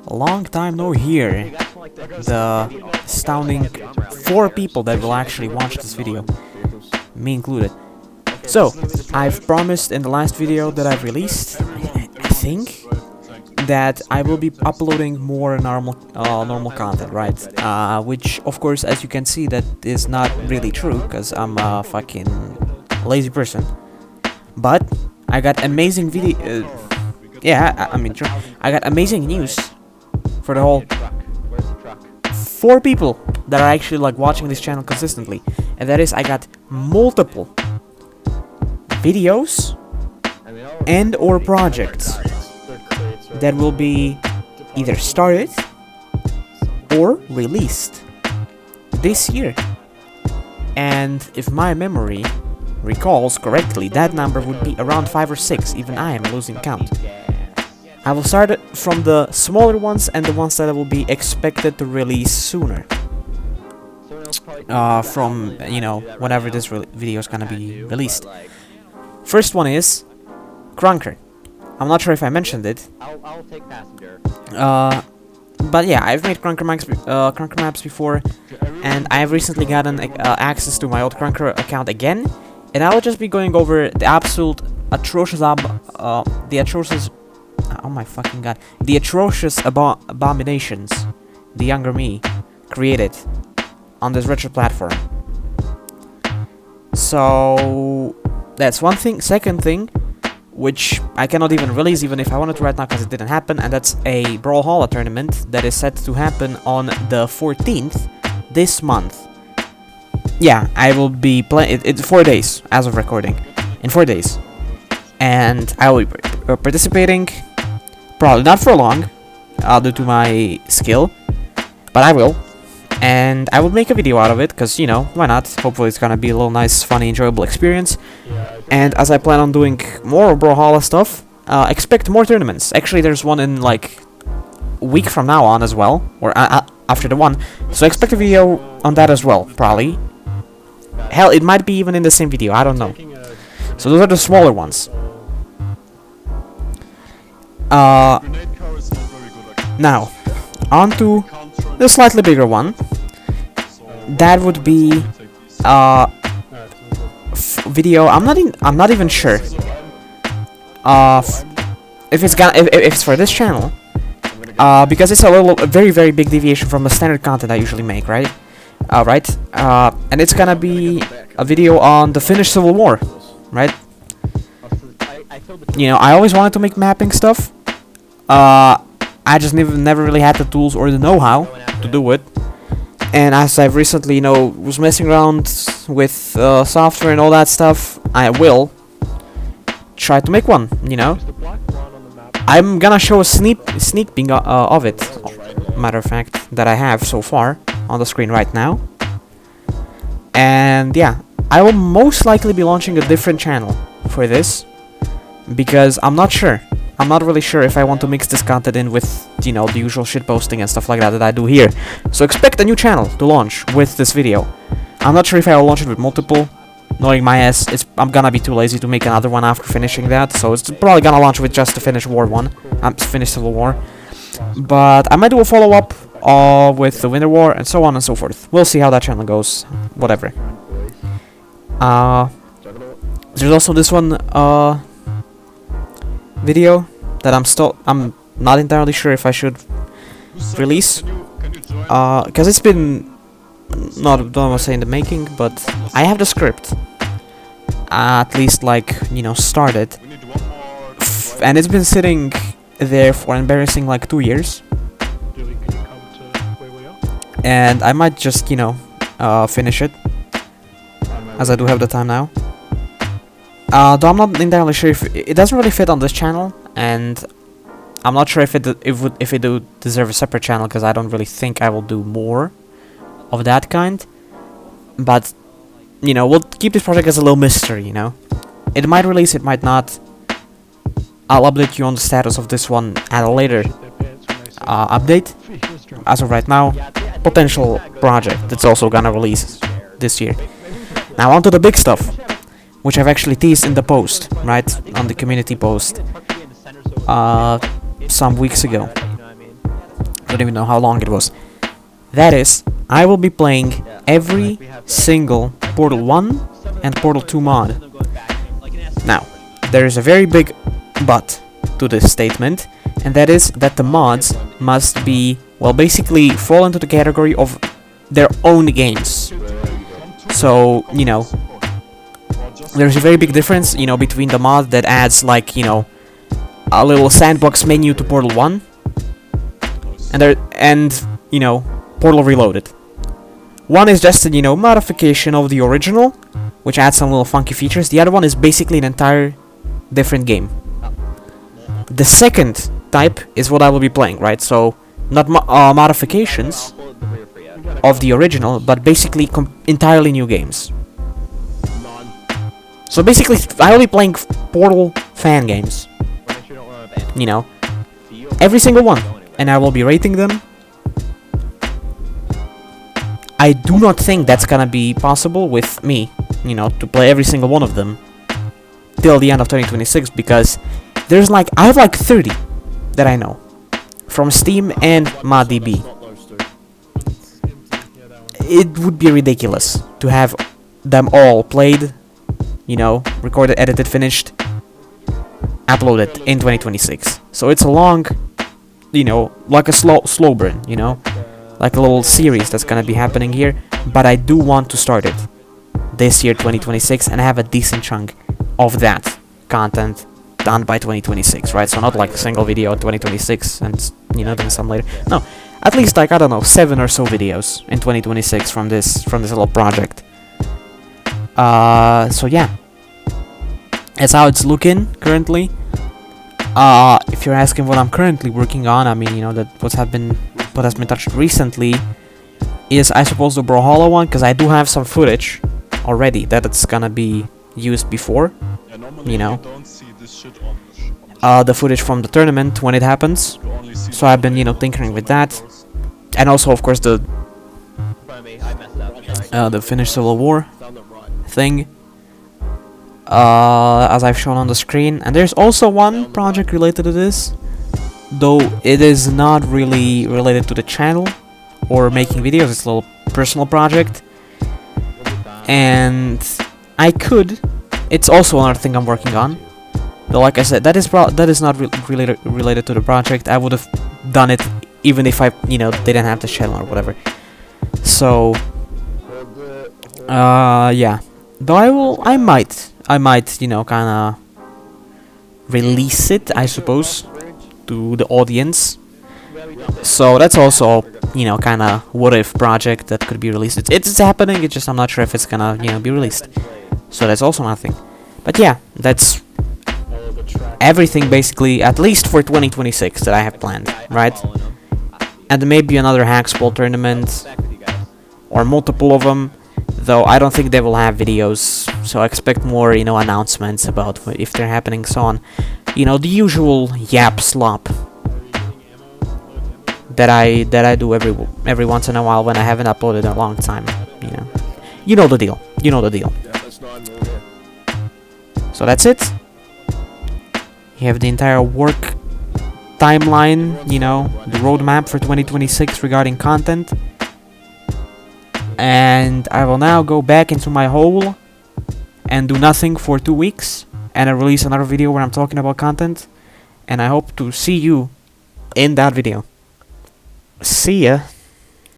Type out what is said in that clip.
Long time no hear. The astounding 4 people that will actually watch this video, me included. So, I've promised in the last video that I've released, I think, that I will be uploading more normal content, right? Which, of course, as you can see, that is not really true, because I'm a fucking lazy person. But I got amazing video. I got amazing news for the whole 4 people that are actually like watching this channel consistently, and that is I got multiple videos and or projects that will be either started or released this year. And if my memory recalls correctly, that number would be around 5 or 6, even I am losing count. I will start it from the smaller ones and the ones that will be expected to release sooner. From, you know, whenever this video is gonna be released. First one is Crunker. I'm not sure if I mentioned it. I'll take passenger. But yeah, I've made Crunker maps before, and I've recently gotten access to my old Crunker account again, and I will just be going over the absolute atrocious oh my fucking god, the atrocious abominations the younger me created on this retro platform. So that's one thing. Second thing, which I cannot even release even if I wanted to right now because it didn't happen, and that's a Brawlhalla tournament that is set to happen on the 14th this month. Yeah, I will be playing. It's 4 days as of recording, in 4 days, and I will be participating. Probably not for long, due to my skill, but I will. And I will make a video out of it, because, you know, why not? Hopefully it's gonna be a little nice, funny, enjoyable experience. And as I plan on doing more Brawlhalla stuff, expect more tournaments. Actually, there's one in, like, a week from now on as well, or after the one. So expect a video on that as well, probably. Hell, it might be even in the same video, I don't know. So those are the smaller ones. Now, on to the slightly bigger one. That would be video. I'm not even sure if it's for this channel, because it's a very big deviation from the standard content I usually make, right? And it's gonna be a video on the Finnish Civil War, right? You know, I always wanted to make mapping stuff. I just never really had the tools or the know-how to do it. And as I've recently, you know, was messing around with software and all that stuff, I will try to make one, you know. I'm gonna show a sneak peek of it, matter of fact, that I have so far on the screen right now. And yeah, I will most likely be launching a different channel for this, because I'm not really sure if I want to mix this content in with, you know, the usual shitposting and stuff like that I do here. So expect a new channel to launch with this video. I'm not sure if I will launch it with multiple. Knowing my ass, I'm gonna be too lazy to make another one after finishing that. So it's probably gonna launch with just the Finnish War one. Finnish Civil War. But I might do a follow-up with the Winter War and so on and so forth. We'll see how that channel goes. Whatever. There's also this one, video that I'm not entirely sure if I should release, because it's been don't want to say in the making, but I have the script at least, like, you know, started, and it's been sitting there for embarrassing like 2 years, and I might just, you know, finish it, as I do have the time now. Though I'm not entirely sure if it doesn't really fit on this channel, and I'm not sure if it do deserve a separate channel, because I don't really think I will do more of that kind. But, you know, we'll keep this project as a little mystery, you know. It might release, it might not. I'll update you on the status of this one at a later update. As of right now, potential project that's also gonna release this year. Now on to the big stuff, which I've actually teased in the post, right, on the community post, some weeks ago. Don't even know how long it was. That is, I will be playing every single Portal 1 and Portal 2 mod. Now, there is a very big but to this statement, and that is that the mods must be, well, basically fall into the category of their own games. So, you know, there's a very big difference, you know, between the mod that adds, like, you know, a little sandbox menu to Portal 1 and you know, Portal Reloaded. One is just a, you know, modification of the original, which adds some little funky features. The other one is basically an entire different game. The second type is what I will be playing, right? So, not modifications of the original, but basically entirely new games. So basically, I will be playing Portal fan games. You know, every single one, and I will be rating them. I do not think that's gonna be possible with me, you know, to play every single one of them till the end of 2026, because there's like, I have like 30 that I know from Steam and ModDB. It would be ridiculous to have them all played, you know, recorded, edited, finished, uploaded in 2026. So it's a long, you know, like a slow burn, you know, like a little series that's gonna be happening here. But I do want to start it this year, 2026, and have a decent chunk of that content done by 2026, right? So not like a single video in 2026 and, you know, then some later. No, at least like, I don't know, 7 or so videos in 2026 from this little project. So yeah, that's how it's looking currently. If you're asking what I'm currently working on, I mean, you know, that what has been touched recently is, I suppose, the Brawlhalla one, because I do have some footage already that it's gonna be used before, you know, the footage from the tournament when it happens. So I've been, you know, tinkering with that, and also, of course, the Finnish Civil War thing, as I've shown on the screen. And there's also one project related to this, though it is not really related to the channel or making videos. It's a little personal project, and it's also another thing I'm working on, though like I said, that is not related to the project. I would have done it even if I, you know, didn't have the channel or whatever. So yeah, though I might, you know, kinda release it, I suppose, to the audience. So that's also, you know, kinda what if project that could be released. It's happening, it's just I'm not sure if it's gonna, you know, be released. So that's also nothing. But yeah, that's everything basically, at least for 2026, that I have planned, right? And maybe another Hackspall tournament, or multiple of them, though I don't think they will have videos, so I expect more, you know, announcements about if they're happening, so on. You know, the usual yap slop that I do every once in a while when I haven't uploaded in a long time, you know. You know the deal. You know the deal. So that's it. You have the entire work timeline, you know, the roadmap for 2026 regarding content. And I will now go back into my hole and do nothing for 2 weeks, and I release another video where I'm talking about content, and I hope to see you in that video. See ya.